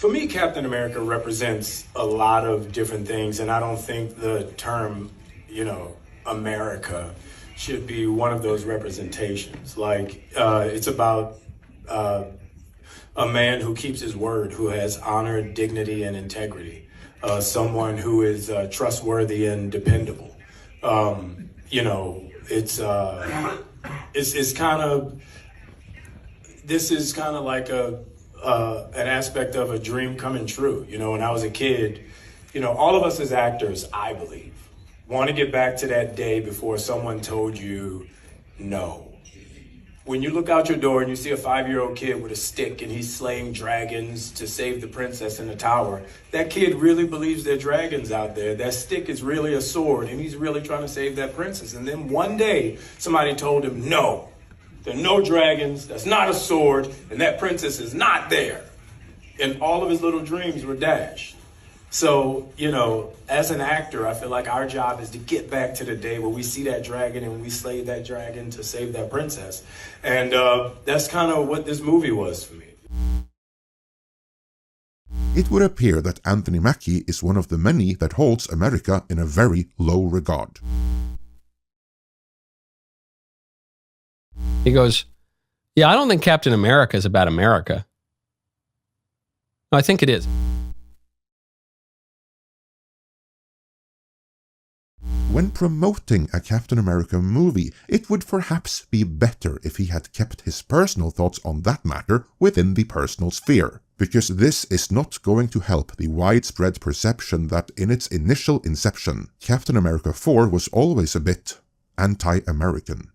For me, Captain America represents a lot of different things, and I don't think the term, America should be one of those representations. It's about a man who keeps his word, who has honor, dignity, and integrity. Someone who is trustworthy and dependable. It's kind of, this is kind of like an aspect of a dream coming true. When I was a kid, all of us as actors, I believe, want to get back to that day before someone told you no. When you look out your door and you see a 5-year-old kid with a stick and he's slaying dragons to save the princess in the tower, that kid really believes there are dragons out there. That stick is really a sword and he's really trying to save that princess. And then one day somebody told him, no, there are no dragons, that's not a sword, and that princess is not there. And all of his little dreams were dashed. So, as an actor, I feel like our job is to get back to the day where we see that dragon and we slay that dragon to save that princess. And that's kind of what this movie was for me. It would appear that Anthony Mackie is one of the many that holds America in a very low regard. He goes, yeah, I don't think Captain America is about America. No, I think it is. When promoting a Captain America movie, it would perhaps be better if he had kept his personal thoughts on that matter within the personal sphere, because this is not going to help the widespread perception that in its initial inception, Captain America 4 was always a bit anti-American.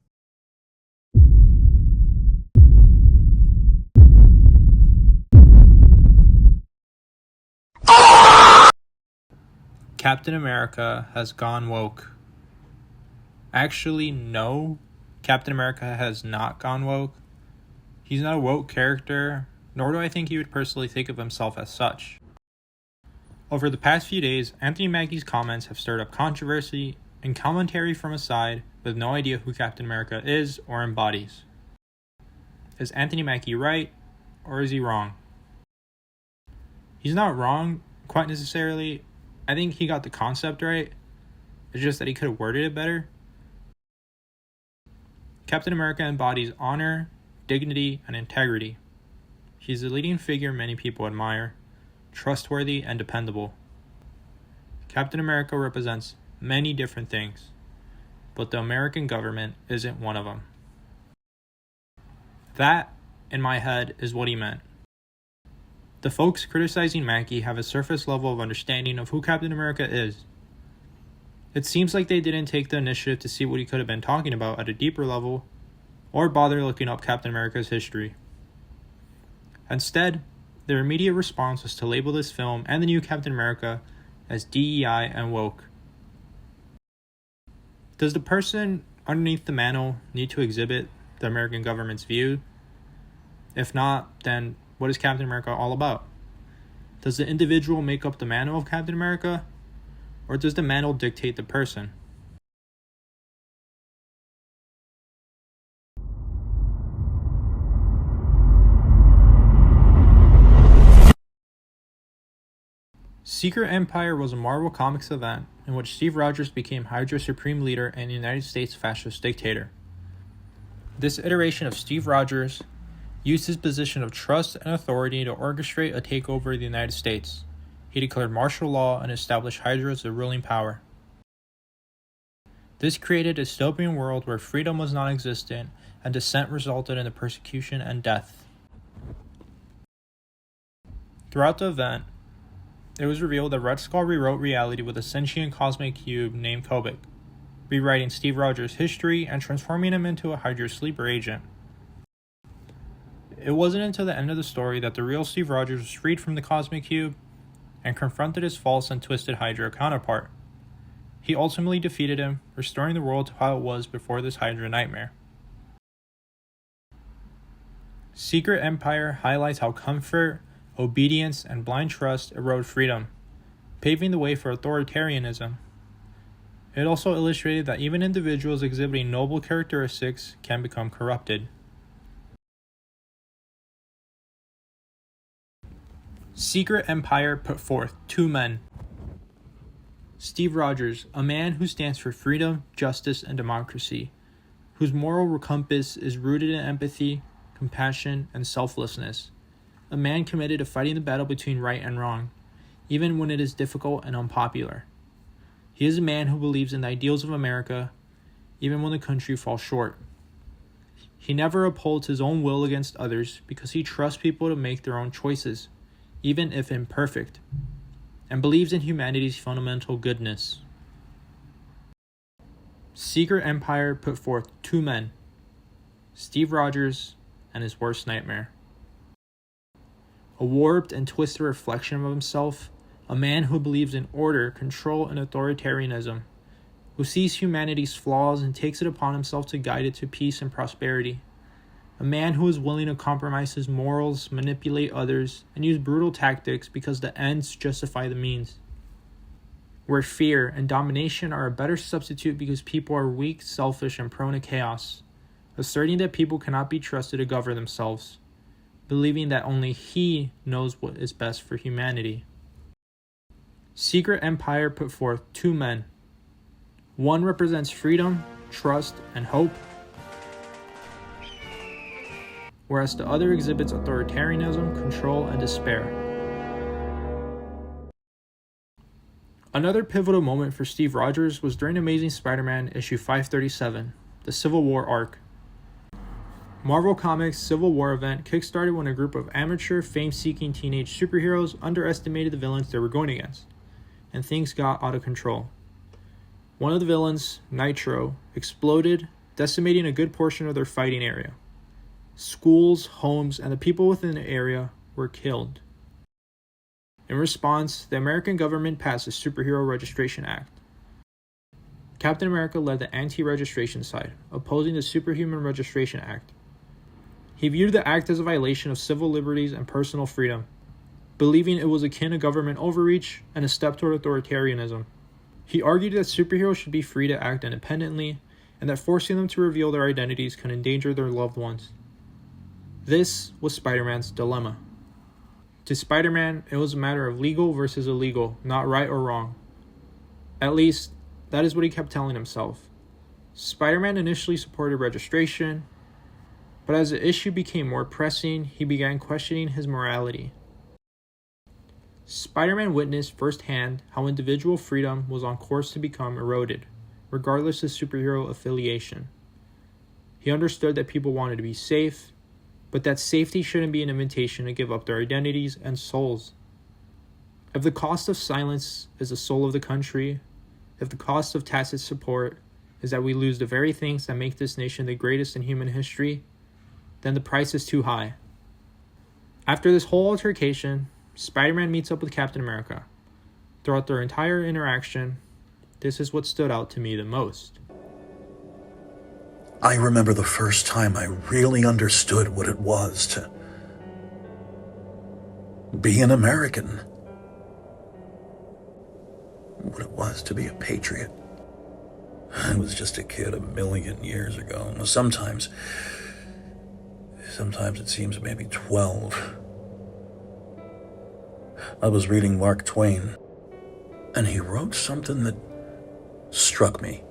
Captain America has gone woke. Actually, no, Captain America has not gone woke. He's not a woke character, nor do I think he would personally think of himself as such. Over the past few days, Anthony Mackie's comments have stirred up controversy and commentary from a side with no idea who Captain America is or embodies. Is Anthony Mackie right, or is he wrong? He's not wrong, quite necessarily. I think he got the concept right. It's just that he could have worded it better. Captain America embodies honor, dignity, and integrity. He's a leading figure many people admire, trustworthy and dependable. Captain America represents many different things, but the American government isn't one of them. That, in my head, is what he meant. The folks criticizing Mackie have a surface level of understanding of who Captain America is. It seems like they didn't take the initiative to see what he could have been talking about at a deeper level, or bother looking up Captain America's history. Instead, their immediate response was to label this film and the new Captain America as DEI and woke. Does the person underneath the mantle need to exhibit the American government's view? If not, then what is Captain America all about? Does the individual make up the mantle of Captain America? Or does the mantle dictate the person? Secret Empire was a Marvel Comics event in which Steve Rogers became Hydra's supreme leader and United States fascist dictator. This iteration of Steve Rogers used his position of trust and authority to orchestrate a takeover of the United States. He declared martial law and established Hydra as the ruling power. This created a dystopian world where freedom was non-existent and dissent resulted in the persecution and death. Throughout the event, it was revealed that Red Skull rewrote reality with a sentient cosmic cube named Kobik, rewriting Steve Rogers' history and transforming him into a Hydra sleeper agent. It wasn't until the end of the story that the real Steve Rogers was freed from the Cosmic Cube and confronted his false and twisted Hydra counterpart. He ultimately defeated him, restoring the world to how it was before this Hydra nightmare. Secret Empire highlights how comfort, obedience, and blind trust erode freedom, paving the way for authoritarianism. It also illustrated that even individuals exhibiting noble characteristics can become corrupted. Secret empire put forth 2 men. Steve Rogers, a man who stands for freedom, justice, and democracy, whose moral compass is rooted in empathy, compassion, and selflessness. A man committed to fighting the battle between right and wrong, even when it is difficult and unpopular. He is a man who believes in the ideals of America, even when the country falls short. He never upholds his own will against others because he trusts people to make their own choices, even if imperfect, and believes in humanity's fundamental goodness. Secret empire put forth 2 men, Steve Rogers and his worst nightmare. A warped and twisted reflection of himself, a man who believes in order, control, and authoritarianism, who sees humanity's flaws and takes it upon himself to guide it to peace and prosperity. A man who is willing to compromise his morals, manipulate others, and use brutal tactics because the ends justify the means. Where fear and domination are a better substitute because people are weak, selfish, and prone to chaos. Asserting that people cannot be trusted to govern themselves. Believing that only he knows what is best for humanity. Secret empire put forth 2 men. One represents freedom, trust, and hope, whereas the other exhibits authoritarianism, control, and despair. Another pivotal moment for Steve Rogers was during Amazing Spider-Man issue 537, the Civil War arc. Marvel Comics' Civil War event kickstarted when a group of amateur, fame-seeking teenage superheroes underestimated the villains they were going against, and things got out of control. One of the villains, Nitro, exploded, decimating a good portion of their fighting area. Schools, homes, and the people within the area were killed. In response, the American government passed the Superhero Registration Act. Captain America led the anti-registration side, opposing the Superhuman Registration Act. He viewed the act as a violation of civil liberties and personal freedom, believing it was akin to government overreach and a step toward authoritarianism. He argued that superheroes should be free to act independently, and that forcing them to reveal their identities can endanger their loved ones. This was Spider-Man's dilemma. To Spider-Man, it was a matter of legal versus illegal, not right or wrong. At least, that is what he kept telling himself. Spider-Man initially supported registration, but as the issue became more pressing, he began questioning his morality. Spider-Man witnessed firsthand how individual freedom was on course to become eroded, regardless of superhero affiliation. He understood that people wanted to be safe, but that safety shouldn't be an invitation to give up their identities and souls. If the cost of silence is the soul of the country, if the cost of tacit support is that we lose the very things that make this nation the greatest in human history, then the price is too high. After this whole altercation, Spider-Man meets up with Captain America. Throughout their entire interaction, this is what stood out to me the most. I remember the first time I really understood what it was to be an American. What it was to be a patriot. I was just a kid a million years ago. Sometimes it seems maybe 12. I was reading Mark Twain, and he wrote something that struck me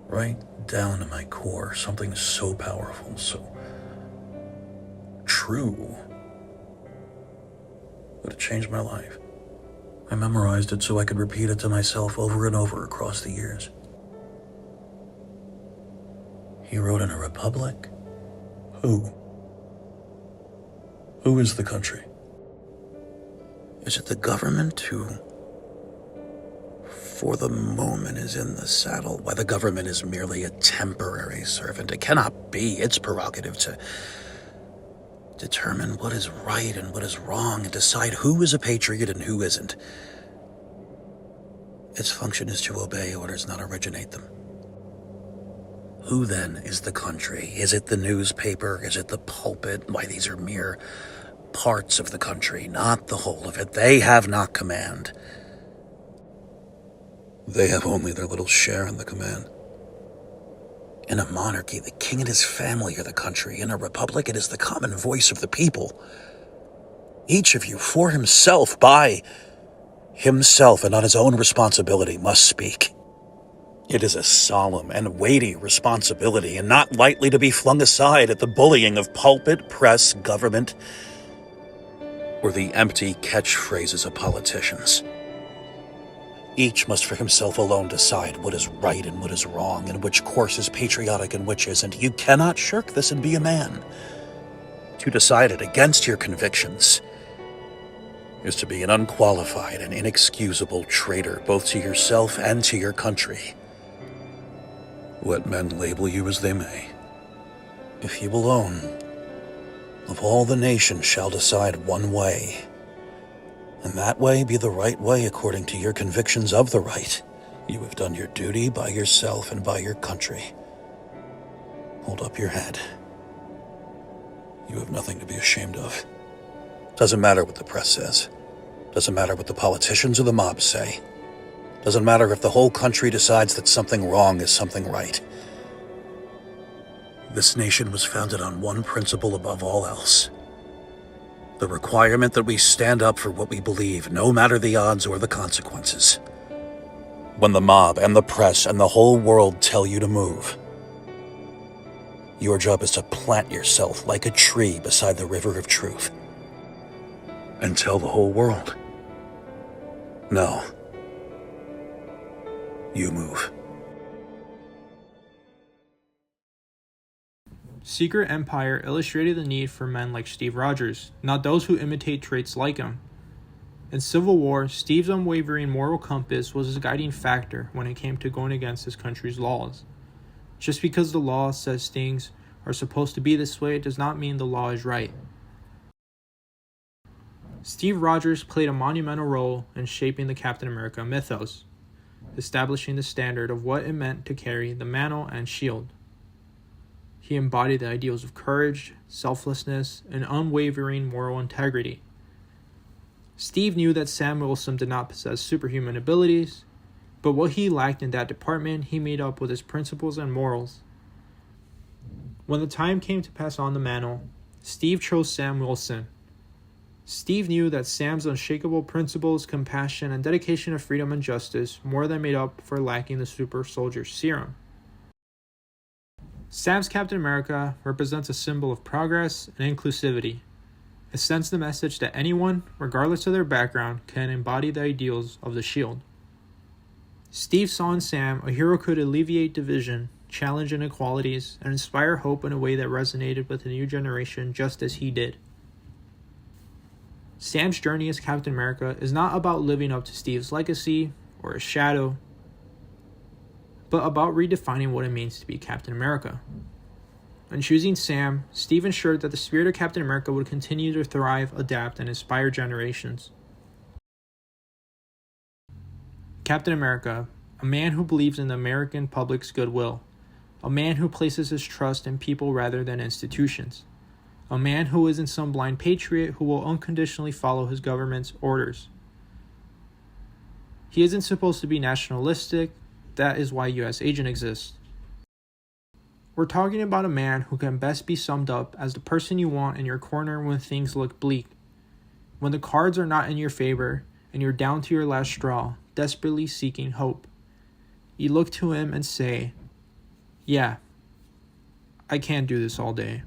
right down to my core. Something so powerful, so true, that it changed my life. I memorized it so I could repeat it to myself over and over across the years. He wrote, in a republic, who is the country? Is it the government who, for the moment, is in the saddle? Why, the government is merely a temporary servant. It cannot be its prerogative to determine what is right and what is wrong and decide who is a patriot and who isn't. Its function is to obey orders, not originate them. Who then is the country? Is it the newspaper? Is it the pulpit? Why, these are mere parts of the country, not the whole of it. They have not command. They have only their little share in the command. In a monarchy, the king and his family are the country. In a republic, it is the common voice of the people. each of you, for himself, by himself and on his own responsibility, must speak. It is a solemn and weighty responsibility, and not lightly to be flung aside at the bullying of pulpit, press, government, or the empty catchphrases of politicians. Each must for himself alone decide what is right and what is wrong, and which course is patriotic and which isn't. You cannot shirk this and be a man. To decide it against your convictions is to be an unqualified and inexcusable traitor, both to yourself and to your country. Let men label you as they may. If you alone, of all the nations, shall decide one way, and that way be the right way according to your convictions of the right, you have done your duty by yourself and by your country. Hold up your head. You have nothing to be ashamed of. Doesn't matter what the press says. Doesn't matter what the politicians or the mob say. Doesn't matter if the whole country decides that something wrong is something right. This nation was founded on one principle above all else: the requirement that we stand up for what we believe, no matter the odds or the consequences. When the mob and the press and the whole world tell you to move, your job is to plant yourself like a tree beside the river of truth and tell the whole world, no, you move. Secret Empire illustrated the need for men like Steve Rogers, not those who imitate traits like him. In Civil War, Steve's unwavering moral compass was his guiding factor when it came to going against his country's laws. Just because the law says things are supposed to be this way does not mean the law is right. Steve Rogers played a monumental role in shaping the Captain America mythos, establishing the standard of what it meant to carry the mantle and shield. He embodied the ideals of courage, selflessness, and unwavering moral integrity. Steve knew that Sam Wilson did not possess superhuman abilities, but what he lacked in that department he made up with his principles and morals. When the time came to pass on the mantle, Steve chose Sam Wilson. Steve knew that Sam's unshakable principles, compassion, and dedication to freedom and justice more than made up for lacking the super soldier serum. Sam's Captain America represents a symbol of progress and inclusivity. It sends the message that anyone, regardless of their background, can embody the ideals of the Shield. Steve saw in Sam a hero who could alleviate division, challenge inequalities, and inspire hope in a way that resonated with the new generation just as he did. Sam's journey as Captain America is not about living up to Steve's legacy or his shadow, but about redefining what it means to be Captain America. In choosing Sam, Steve ensured that the spirit of Captain America would continue to thrive, adapt, and inspire generations. Captain America, a man who believes in the American public's goodwill, a man who places his trust in people rather than institutions, a man who isn't some blind patriot who will unconditionally follow his government's orders. He isn't supposed to be nationalistic. That is why U.S. Agent exists. We're talking about a man who can best be summed up as the person you want in your corner when things look bleak. When the cards are not in your favor and you're down to your last straw, desperately seeking hope. You look to him and say, yeah, I can't do this all day.